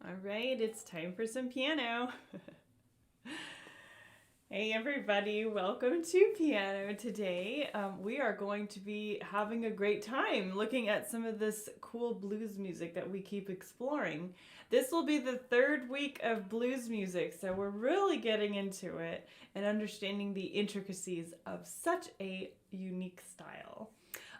All right, it's time for some piano. Hey everybody, welcome to piano today. We are going to be having a great time looking at some of this cool blues music that we keep exploring. This will be the third week of blues music, so we're really getting into it and understanding the intricacies of such a unique style.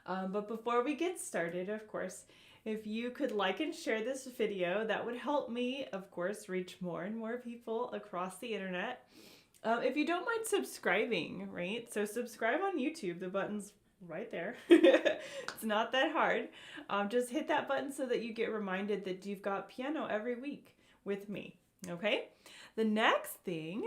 But before we get started, of course, if you could like and share this video, that would help me, of course, reach more and more people across the internet. If you don't mind subscribing, right? So subscribe on YouTube, the button's right there. It's not that hard. Just hit that button so that you get reminded that you've got piano every week with me, okay? The next thing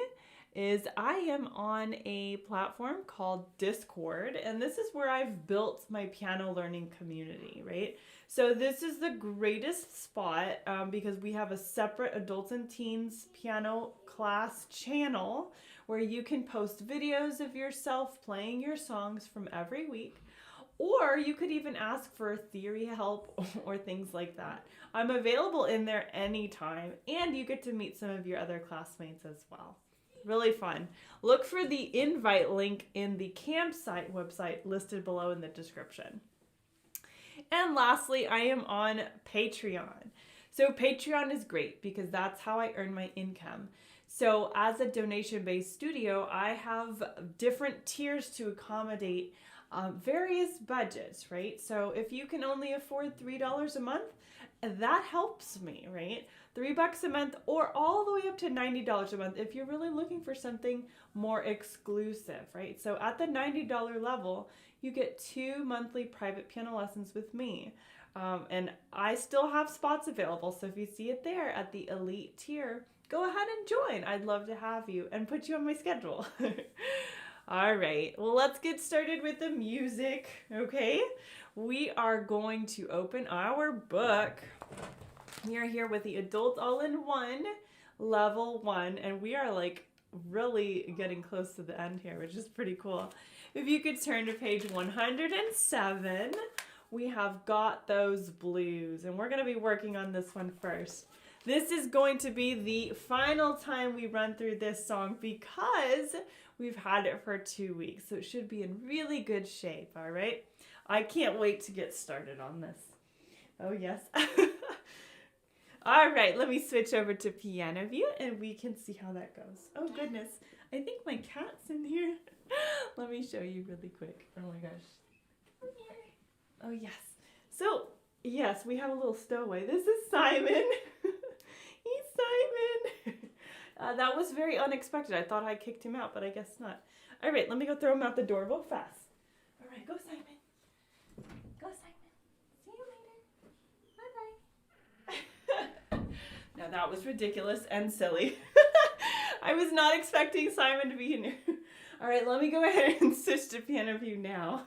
is I am on a platform called Discord, and this is where I've built my piano learning community, right? So this is the greatest spot because we have a separate adults and teens piano class channel where you can post videos of yourself playing your songs from every week, or you could even ask for theory help or things like that. I'm available in there anytime, and you get to meet some of your other classmates as well. Really fun. Look for the invite link in the campsite website listed below in the description. And lastly, I am on Patreon. So Patreon is great because that's how I earn my income. So as a donation-based studio, I have different tiers to accommodate various budgets, right? So if you can only afford $3 a month, that helps me, right? $3 a month or all the way up to $90 a month if you're really looking for something more exclusive, right? So at the $90 level, you get 2 monthly private piano lessons with me. And I still have spots available. So if you see it there at the elite tier, go ahead and join. I'd love to have you and put you on my schedule. All right, well, let's get started with the music, okay? We are going to open our book. We are here with the Adult All-in-One, Level 1, and we are like really getting close to the end here, which is pretty cool. If you could turn to page 107, we have Got Those Blues, and we're going to be working on this one first. This is going to be the final time we run through this song because we've had it for 2 weeks, so it should be in really good shape, all right? I can't wait to get started on this. Oh, yes. All right, let me switch over to piano view and we can see how that goes. Oh, goodness. I think my cat's in here. Let me show you really quick. Oh, my gosh. Oh, yes. So, yes, we have a little stowaway. This is Simon. He's Simon. That was very unexpected. I thought I kicked him out, but I guess not. All right, let me go throw him out the door real fast. All right, go Simon. Go Simon. See you later. Bye-bye. Now that was ridiculous and silly. I was not expecting Simon to be in here. All right, let me go ahead and switch to piano view now.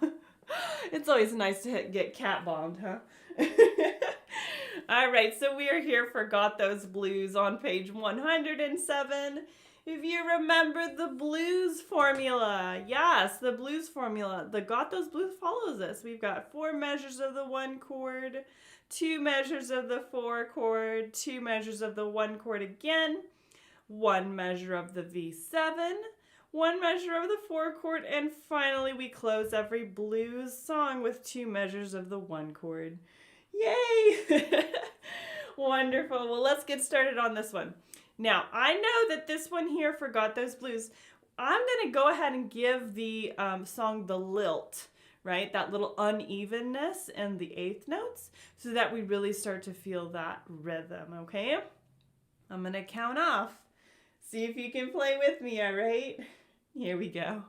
It's always nice to get cat bombed, huh? All right, so we are here for Got Those Blues on page 107. If you remember the blues formula, yes, the blues formula. The Got Those Blues follows this. We've got 4 measures of the 1 chord, 2 measures of the 4 chord, 2 measures of the 1 chord again, 1 measure of the V7, 1 measure of the 4 chord, and finally we close every blues song with 2 measures of the 1 chord. Yay! Wonderful. Well, let's get started on this one. Now, I know that this one here for Got Those Blues, I'm going to go ahead and give the song the lilt, right? That little unevenness in the 8th notes so that we really start to feel that rhythm, okay? I'm going to count off. See if you can play with me, all right? Here we go.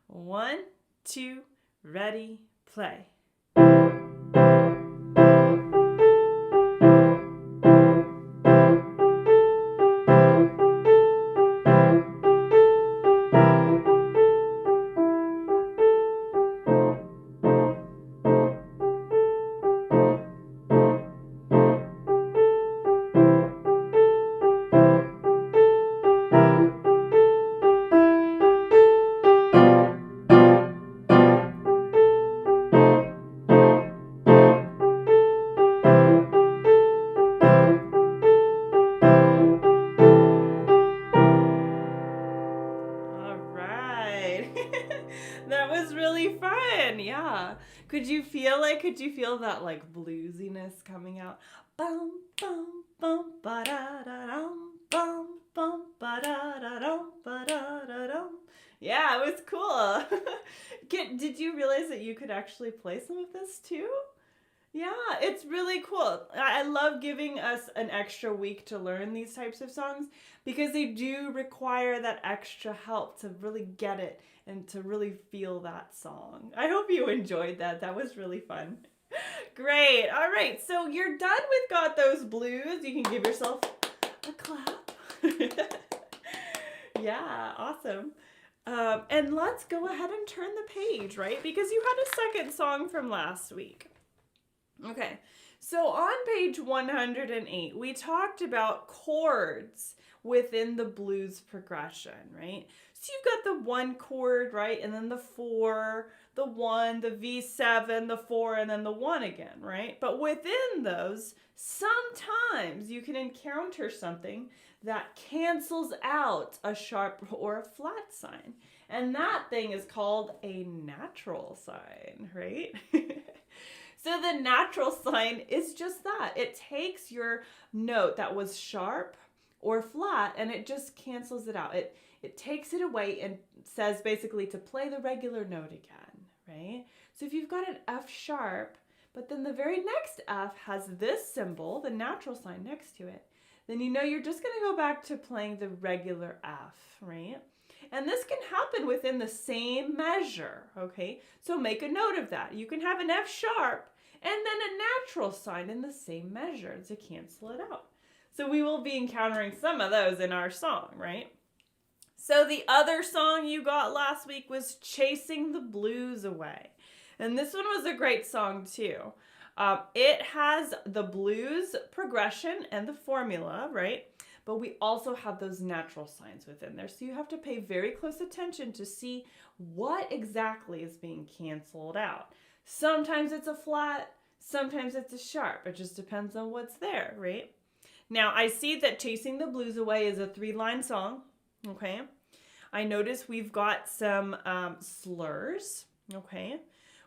1, 2, ready, play. really fun. Yeah. Could you feel that like bluesiness coming out? Bum bum bum ba da da dum bum bum ba da da dum ba da da dum. Yeah, it was cool. Did you realize that you could actually play some of this too? Yeah, it's really cool. I love giving us an extra week to learn these types of songs because they do require that extra help to really get it and to really feel that song. I hope you enjoyed that. That was really fun. Great. All right, so you're done with Got Those Blues. You can give yourself a clap. Yeah, awesome. And let's go ahead and turn the page, right? Because you had a second song from last week. Okay, so on page 108, we talked about chords within the blues progression, right? So you've got the 1 chord, right? And then the 4, the 1, the V7, the 4, and then the 1 again, right? But within those, sometimes you can encounter something that cancels out a sharp or a flat sign. And that thing is called a natural sign, right? So the natural sign is just that. It takes your note that was sharp or flat and it just cancels it out. It takes it away and says basically to play the regular note again, right? So if you've got an F sharp, but then the very next F has this symbol, the natural sign next to it, then you know you're just going to go back to playing the regular F, right? And this can happen within the same measure, okay? So make a note of that. You can have an F sharp and then a natural sign in the same measure to cancel it out. So we will be encountering some of those in our song, right? So the other song you got last week was Chasing the Blues Away. And this one was a great song too. It has the blues progression and the formula, right? But we also have those natural signs within there. So you have to pay very close attention to see what exactly is being canceled out. Sometimes it's a flat, sometimes it's a sharp. It just depends on what's there, right? Now, I see that Chasing the Blues Away is a 3-line song, okay? I notice we've got some slurs, okay?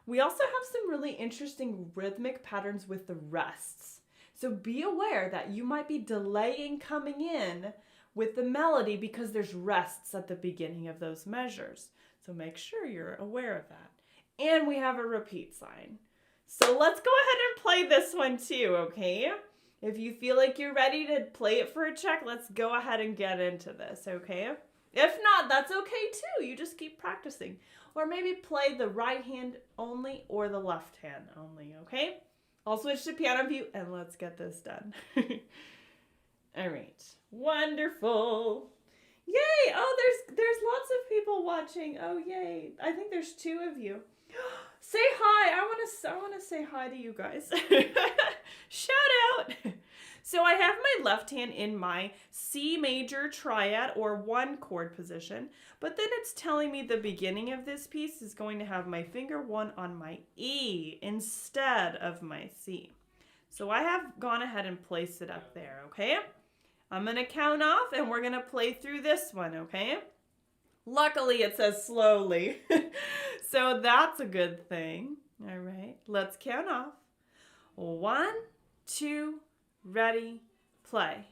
We also have some really interesting rhythmic patterns with the rests. So be aware that you might be delaying coming in with the melody because there's rests at the beginning of those measures. So make sure you're aware of that. And we have a repeat sign. So let's go ahead and play this one too, okay? If you feel like you're ready to play it for a check, let's go ahead and get into this, okay? If not, that's okay too. You just keep practicing. Or maybe play the right hand only or the left hand only, okay? I'll switch to piano view and let's get this done. All right. Wonderful. Yay! Oh, there's lots of people watching. Oh, yay. I think there's 2 of you. Say hi. I want to say hi to you guys. Shout out. So I have my left hand in my C major triad or 1 chord position, but then it's telling me the beginning of this piece is going to have my finger 1 on my E instead of my C. So I have gone ahead and placed it up there, okay? I'm going to count off and we're going to play through this one, okay? Luckily, it says slowly. So that's a good thing. All right, let's count off. 1, 2, ready, play.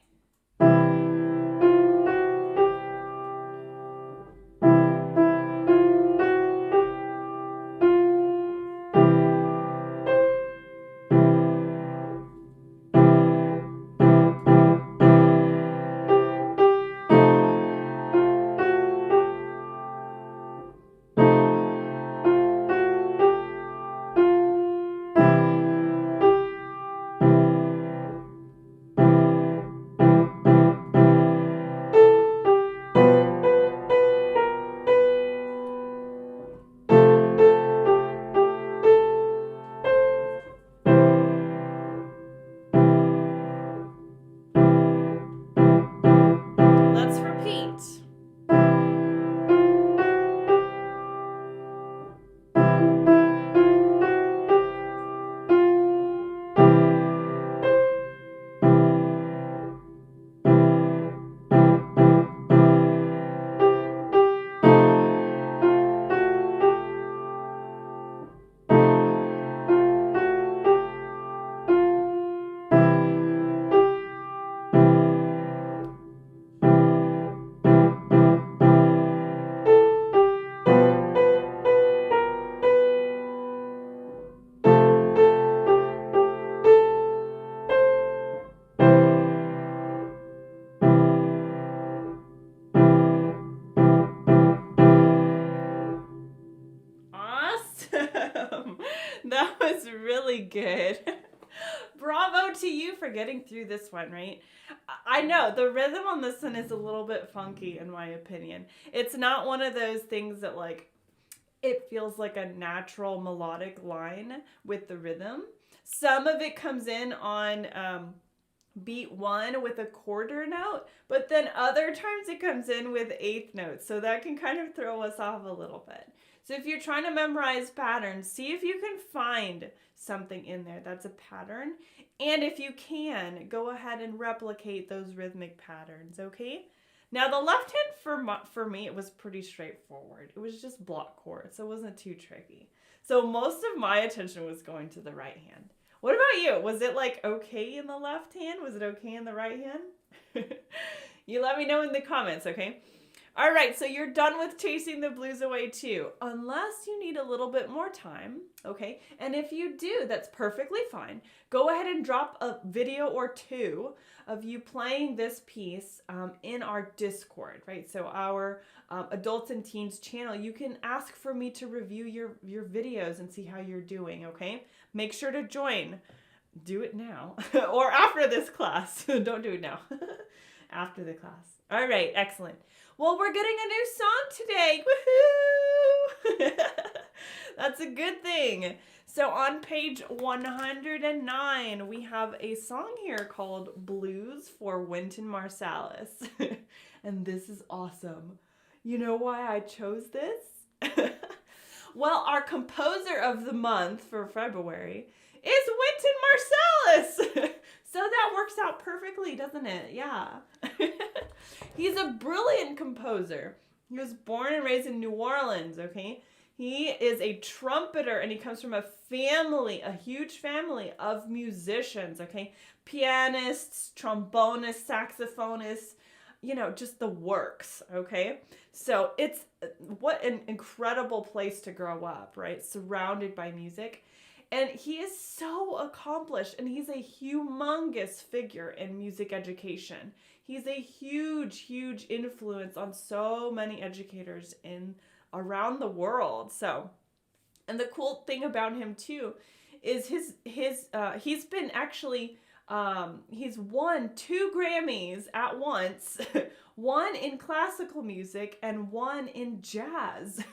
really good. Bravo to you for getting through this one, right? I know the rhythm on this one is a little bit funky in my opinion. It's not one of those things that like, it feels like a natural melodic line with the rhythm. Some of it comes in on beat 1 with a quarter note, but then other times it comes in with eighth notes. So that can kind of throw us off a little bit. So if you're trying to memorize patterns, see if you can find something in there that's a pattern. And if you can, go ahead and replicate those rhythmic patterns, okay? Now the left hand for me, it was pretty straightforward. It was just block chords, so it wasn't too tricky. So most of my attention was going to the right hand. What about you? Was it like okay in the left hand? Was it okay in the right hand? You let me know in the comments, okay? All right, so you're done with chasing the blues away too, unless you need a little bit more time, okay? And if you do, that's perfectly fine. Go ahead and drop a video or two of you playing this piece in our Discord, right? So our adults and teens channel, you can ask for me to review your videos and see how you're doing, okay? Make sure to join. Do it now or after this class. Don't do it now. After the class. All right, excellent. Well, we're getting a new song today. Woohoo! That's a good thing. So on page 109, we have a song here called Blues for Wynton Marsalis. And this is awesome. You know why I chose this? Well, our composer of the month for February is Wynton Marsalis. So that works out perfectly, doesn't it? Yeah. He's a brilliant composer. He was born and raised in New Orleans, okay? He is a trumpeter and he comes from a family, a huge family of musicians, okay? Pianists, trombonists, saxophonists, you know, just the works, okay? So it's what an incredible place to grow up, right? Surrounded by music. And he is so accomplished and he's a humongous figure in music education. He's a huge, huge influence on so many educators around the world. So, and the cool thing about him too is he's been actually, he's won 2 Grammys at once, one in classical music and one in jazz.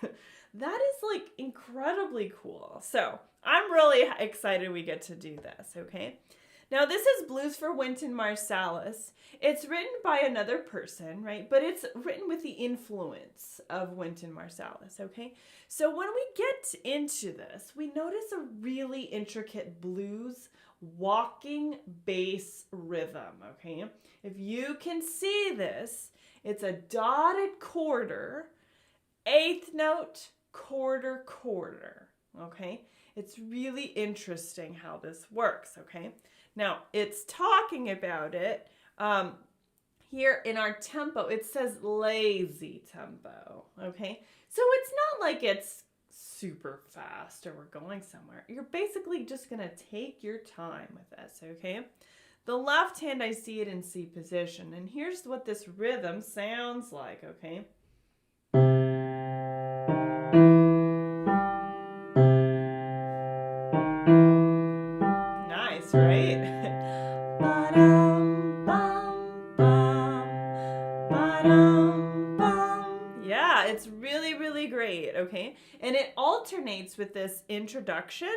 That is like incredibly cool. So I'm really excited we get to do this, okay? Now this is Blues for Wynton Marsalis. It's written by another person, right? But it's written with the influence of Wynton Marsalis, okay? So when we get into this, we notice a really intricate blues walking bass rhythm, okay? If you can see this, it's a dotted quarter, eighth note, quarter, quarter, okay? It's really interesting how this works, okay? Now, it's talking about it here in our tempo. It says lazy tempo, okay? So it's not like it's super fast or we're going somewhere. You're basically just going to take your time with this, okay? The left hand, I see it in C position. And here's what this rhythm sounds like, okay? Nice, right? Yeah, it's really, really great, okay? And it alternates with this introduction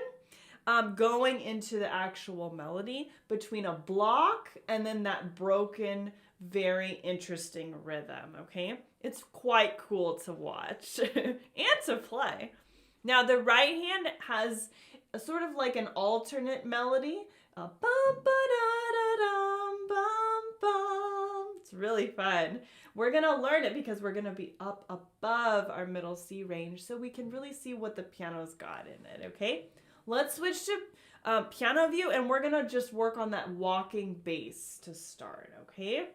going into the actual melody between a block and then that broken, very interesting rhythm, okay? It's quite cool to watch and to play. Now, the right hand has a sort of like an alternate melody. Bum, ba, da, da, dum, bum, bum. It's really fun. We're going to learn it because we're going to be up above our middle C range so we can really see what the piano's got in it, okay? Let's switch to piano view and we're going to just work on that walking bass to start, okay?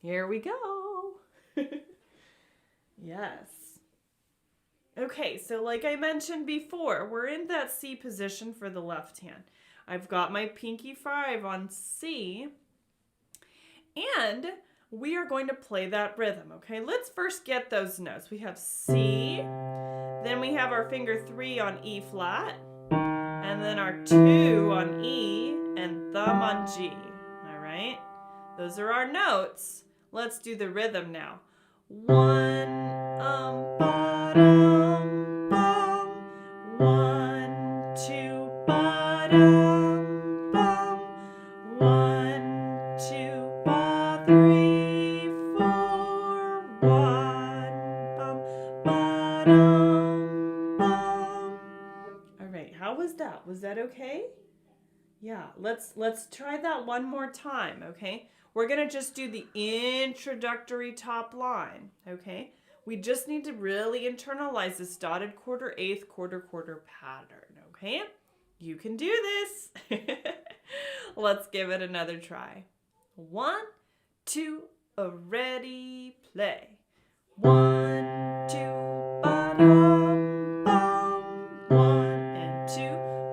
Here we go. Yes. Okay, so like I mentioned before, we're in that C position for the left hand. I've got my pinky 5 on C, and we are going to play that rhythm, okay? Let's first get those notes. We have C, then we have our finger 3 on E flat, and then our 2 on E, and thumb on G. All right? Those are our notes. Let's do the rhythm now. 1, ba-dum, bum. 1, 2, ba-dum, bum. 1, 2, ba, 3, 4. 1, bum, ba-dum, bum. All right, how was that? Was that okay? Yeah, let's try that one more time, okay? We're going to just do the introductory top line, okay? We just need to really internalize this dotted quarter, eighth, quarter, quarter pattern, okay? You can do this. Let's give it another try. 1, 2, ready, play. 1, 2, ba-dum, bum. 1 and 2,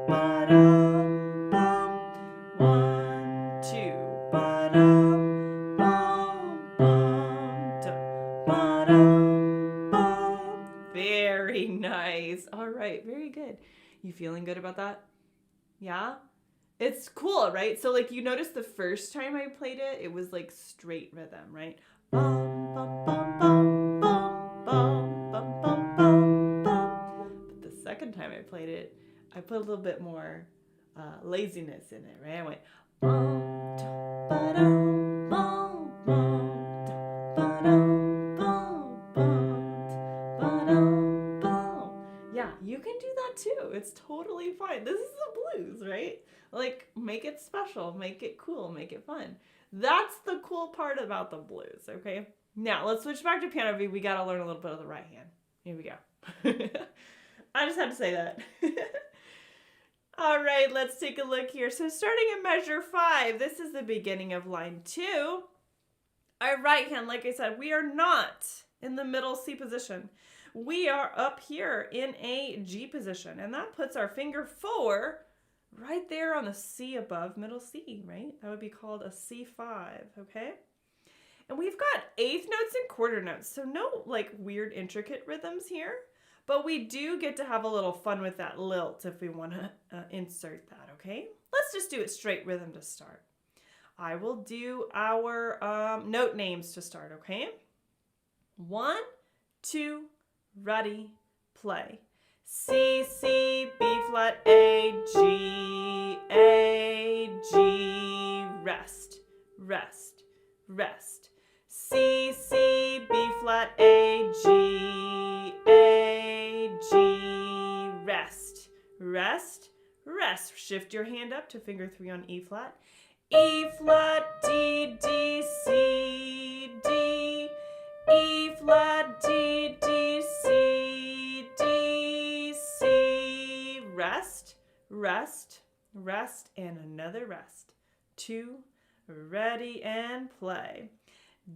ba-dum, bum. 1, 2, ba-dum, bum, bum, da, ba-dum, bum. Very nice. All right, very good. You feeling good about that? Yeah? It's cool, right? So like you notice the first time I played it, it was like straight rhythm, right? Bum, bum, bum, bum, bum, bum, bum, bum, bum, bum. But the second time I played it, I put a little bit more laziness in it, right? I went bum, da, ba-dum, bum, bum, da, ba-dum, bum, bum, da, ba-dum, bum. Yeah, you can do that too. It's totally fine. This is the blues, right? Like, make it special, make it cool, make it fun. That's the cool part about the blues, okay? Now, let's switch back to piano V. We got to learn a little bit of the right hand. Here we go. I just had to say that. All right, let's take a look here. So starting in measure 5, this is the beginning of line 2. Our right hand, like I said, we are not in the middle C position. We are up here in a G position, and that puts our finger 4 right there on the C above middle C, right? That would be called a C5, okay? And we've got eighth notes and quarter notes, so no like weird intricate rhythms here, but we do get to have a little fun with that lilt if we want to insert that, okay? Let's just do it straight rhythm to start. I will do our note names to start, okay? 1, 2, ready, play. C, C, B flat, A, G, rest, rest, rest. C, C, B flat, A, G, rest, rest, rest. Shift your hand up to finger 3 on E flat. E flat, D, D, C, D, E flat, D, D, C, D, C, rest, rest, rest, and another rest. 2, ready, and play.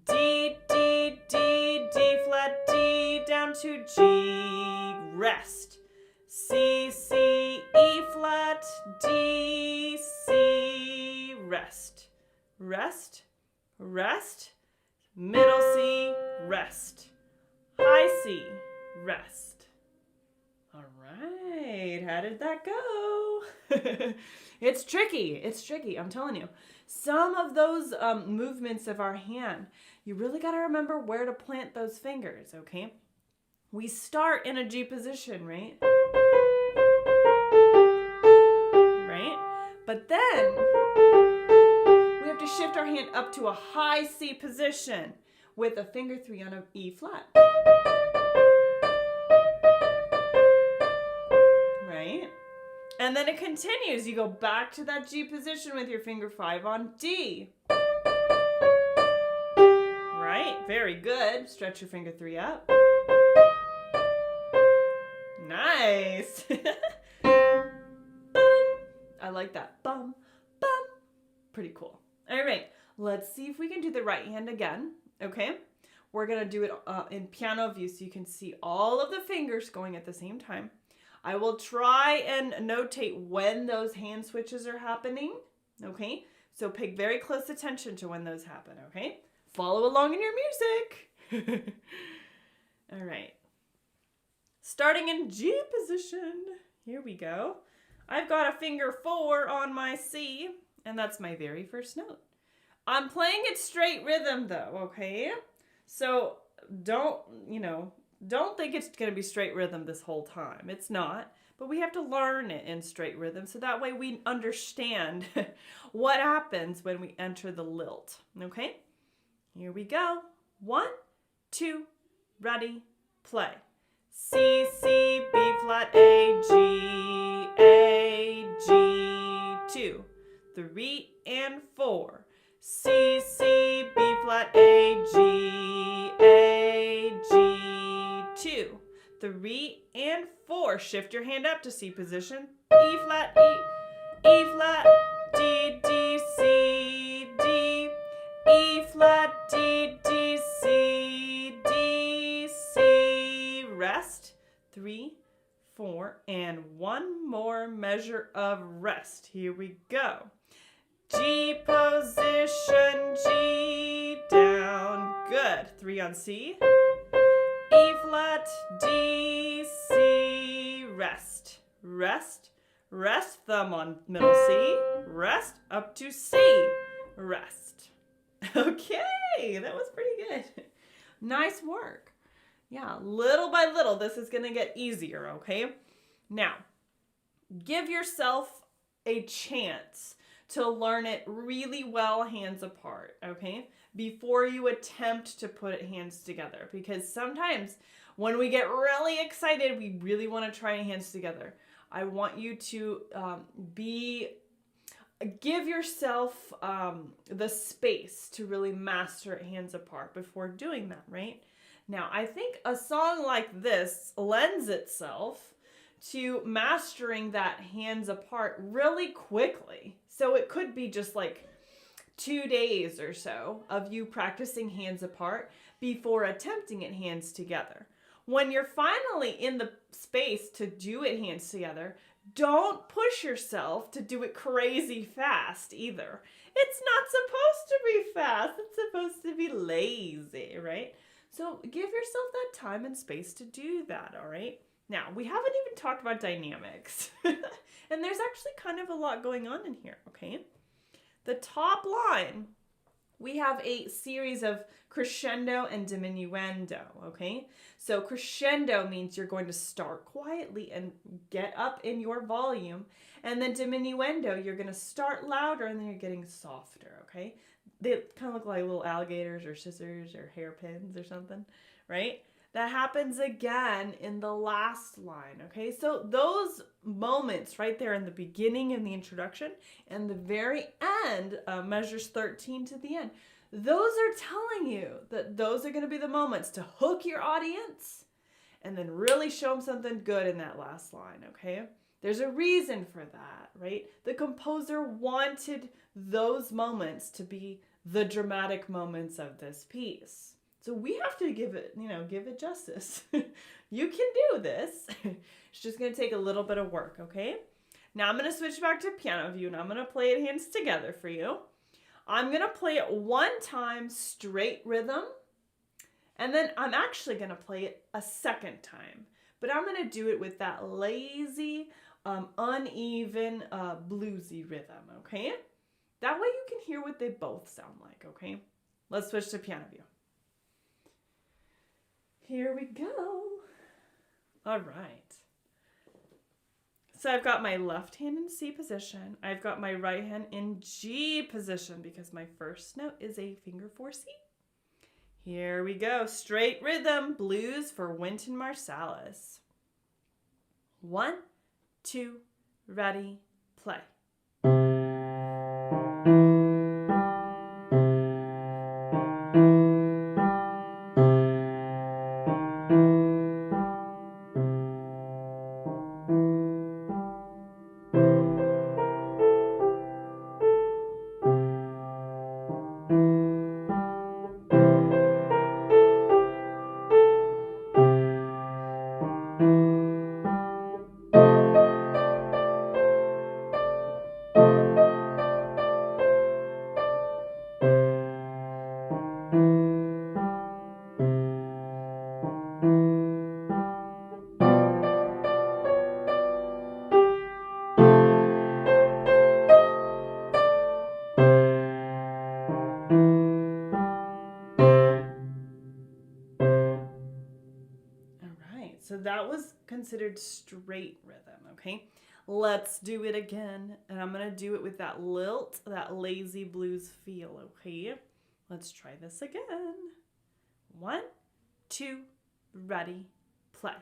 D, D, D, D flat, D, down to G, rest. C, C, E flat, D, C, rest, rest, rest, middle C, rest, high C, rest. All right, how did that go? It's tricky, I'm telling you. Some of those movements of our hand, you really got to remember where to plant those fingers, okay? We start in a G position, right? Right? But then we have to shift our hand up to a high C position with a finger 3 on an E flat. Right? And then it continues. You go back to that G position with your finger 5 on D. Right? Very good. Stretch your finger 3 up. Nice. I like that. Bum, bum. Pretty cool. All right. Let's see if we can do the right hand again. Okay? We're going to do it in piano view so you can see all of the fingers going at the same time. I will try and notate when those hand switches are happening. Okay? So pay very close attention to when those happen. Okay? Follow along in your music. All right. Starting in G position. Here we go. I've got a finger 4 on my C, and that's my very first note. I'm playing it straight rhythm though, okay? So don't think it's going to be straight rhythm this whole time. It's not. But we have to learn it in straight rhythm so that way we understand what happens when we enter the lilt, okay? Here we go. 1, 2, ready, play. C, C, B flat, A, G, 2, 3 and 4. C, C, B flat, A, G, 2, 3 and 4. Shift your hand up to C position. E flat, E flat, D, D, C, D, E flat, D, D, C, D, C. Rest. 3, 4, and one more measure of rest. Here we go. G position, G down. Good. 3 on C. E flat, D, C. Rest. Rest. Rest. Thumb on middle C. Rest. Up to C. Rest. Okay, that was pretty good. Nice work. Yeah, little by little, this is going to get easier, okay? Now, give yourself a chance to learn it really well hands apart, okay? Before you attempt to put hands together. Because sometimes when we get really excited, we really want to try hands together. I want you to give yourself the space to really master it hands apart before doing that, right? Now, I think a song like this lends itself to mastering that hands apart really quickly. So it could be just like 2 days or so of you practicing hands apart before attempting it hands together. When you're finally in the space to do it hands together, don't push yourself to do it crazy fast either. It's not supposed to be fast. It's supposed to be lazy, right? So give yourself that time and space to do that, all right? Now, we haven't even talked about dynamics. And there's actually kind of a lot going on in here, okay? The top line, we have a series of crescendo and diminuendo, okay? So crescendo means you're going to start quietly and get up in your volume. And then diminuendo, you're going to start louder and then you're getting softer, okay? They kind of look like little alligators or scissors or hairpins or something, right? That happens again in the last line, okay? So those moments right there in the beginning and the introduction and the very end, measures 13 to the end, those are telling you that those are going to be the moments to hook your audience and then really show them something good in that last line, okay? There's a reason for that, right? The composer wanted those moments to be the dramatic moments of this piece. So we have to give it justice. You can do this. It's just going to take a little bit of work, okay? Now I'm going to switch back to piano view and I'm going to play it hands together for you. I'm going to play it one time straight rhythm, and then I'm actually going to play it a second time. But I'm going to do it with that lazy, uneven, bluesy rhythm, okay? That way you can hear what they both sound like, okay? Let's switch to piano view. Here we go. All right. So I've got my left hand in C position. I've got my right hand in G position because my first note is a finger 4C. Here we go. Straight rhythm blues for Wynton Marsalis. 1, 2, ready, play. So that was considered straight rhythm, okay? Let's do it again. And I'm going to do it with that lilt, that lazy blues feel, okay? Let's try this again. 1, 2, ready, play.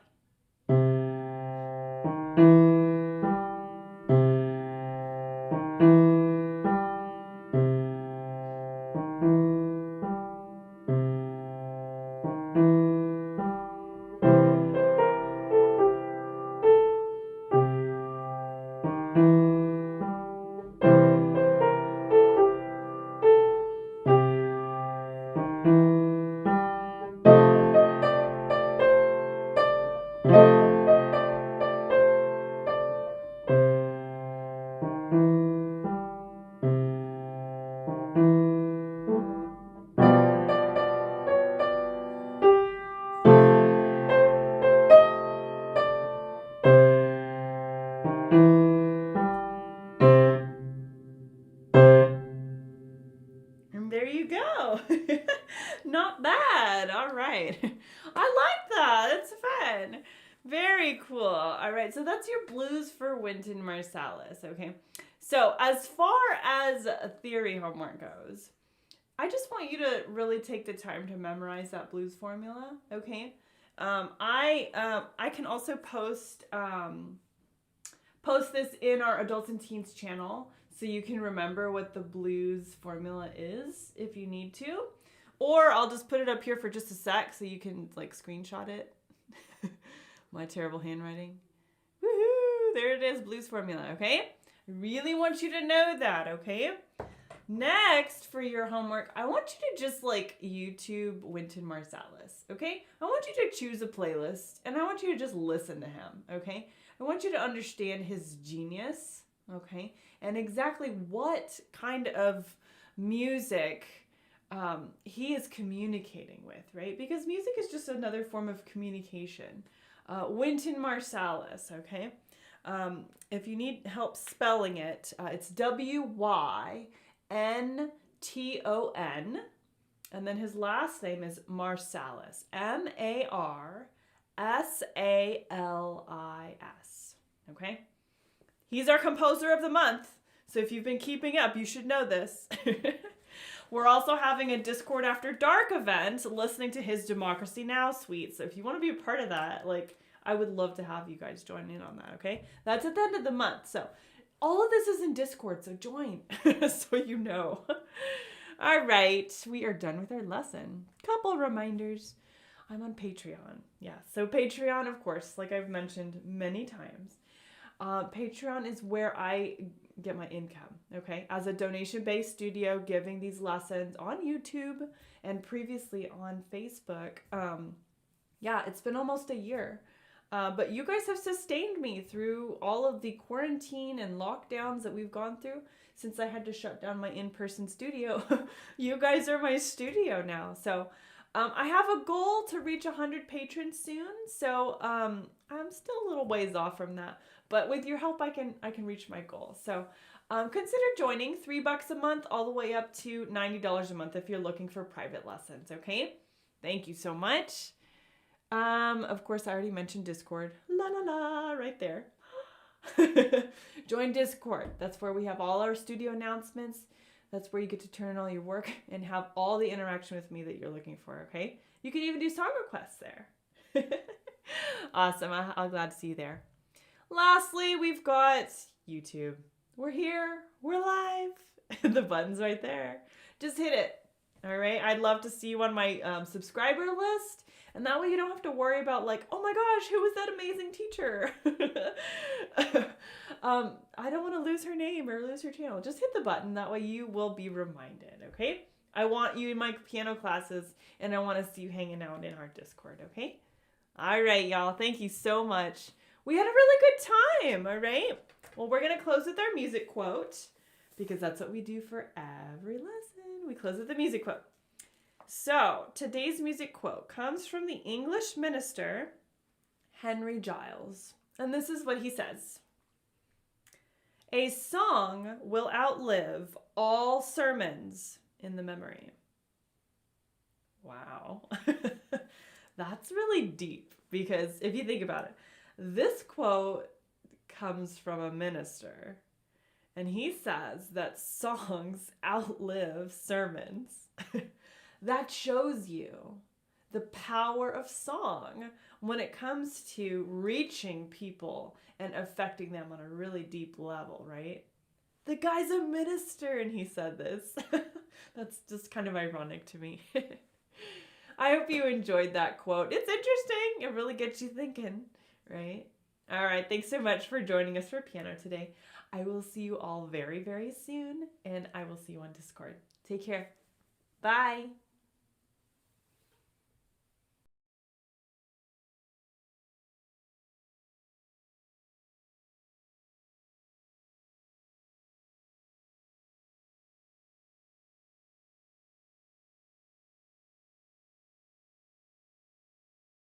And there you go. Not bad. All right. I like that. It's fun. Very cool. All right. So that's your blues for Wynton Marsalis. Okay. So as far as theory homework goes, I just want you to really take the time to memorize that blues formula. Okay. I can also post this in our adults and teens channel, so you can remember what the blues formula is if you need to. Or I'll just put it up here for just a sec so you can like screenshot it. My terrible handwriting. Woohoo! There it is, blues formula, okay? Really want you to know that, okay? Next, for your homework, I want you to just like YouTube Wynton Marsalis, okay? I want you to choose a playlist and I want you to just listen to him, okay? I want you to understand his genius, okay? And exactly what kind of music he is communicating with, right? Because music is just another form of communication. Wynton Marsalis, okay? If you need help spelling it, it's Wynton, and then his last name is Marsalis, Marsalis, okay? He's our composer of the month, so if you've been keeping up, you should know this. We're also having a Discord After Dark event, listening to his Democracy Now! Suite, so if you want to be a part of that, like, I would love to have you guys join in on that, okay? That's at the end of the month, so all of this is in Discord, so join, so you know. All right, we are done with our lesson. Couple reminders. I'm on Patreon. Yeah, so Patreon, of course, like I've mentioned many times, Patreon is where I get my income, okay? As a donation-based studio giving these lessons on YouTube and previously on Facebook. Yeah, it's been almost a year. But you guys have sustained me through all of the quarantine and lockdowns that we've gone through since I had to shut down my in-person studio. You guys are my studio now. So I have a goal to reach 100 patrons soon. So I'm still a little ways off from that. But with your help, I can reach my goal. So consider joining. $3 a month all the way up to $90 a month if you're looking for private lessons, okay? Thank you so much. Of course, I already mentioned Discord. La la la, right there. Join Discord. That's where we have all our studio announcements. That's where you get to turn in all your work and have all the interaction with me that you're looking for, okay? You can even do song requests there. Awesome. I'm glad to see you there. Lastly, we've got YouTube. We're here. We're live. The button's right there. Just hit it. All right. I'd love to see you on my subscriber list. And that way you don't have to worry about like, oh my gosh, who was that amazing teacher? I don't want to lose her name or lose her channel. Just hit the button. That way you will be reminded, okay? I want you in my piano classes and I want to see you hanging out in our Discord, okay? All right, y'all. Thank you so much. We had a really good time, all right? Well, we're going to close with our music quote because that's what we do for every lesson. We close with the music quote. So, today's music quote comes from the English minister, Henry Giles. And this is what he says. A song will outlive all sermons in the memory. Wow. That's really deep because if you think about it, this quote comes from a minister, and he says that songs outlive sermons. That shows you the power of song when it comes to reaching people and affecting them on a really deep level, right? The guy's a minister and he said this. That's just kind of ironic to me. I hope you enjoyed that quote. It's interesting. It really gets you thinking, right? All right. Thanks so much for joining us for piano today. I will see you all very, very soon, and I will see you on Discord. Take care. Bye.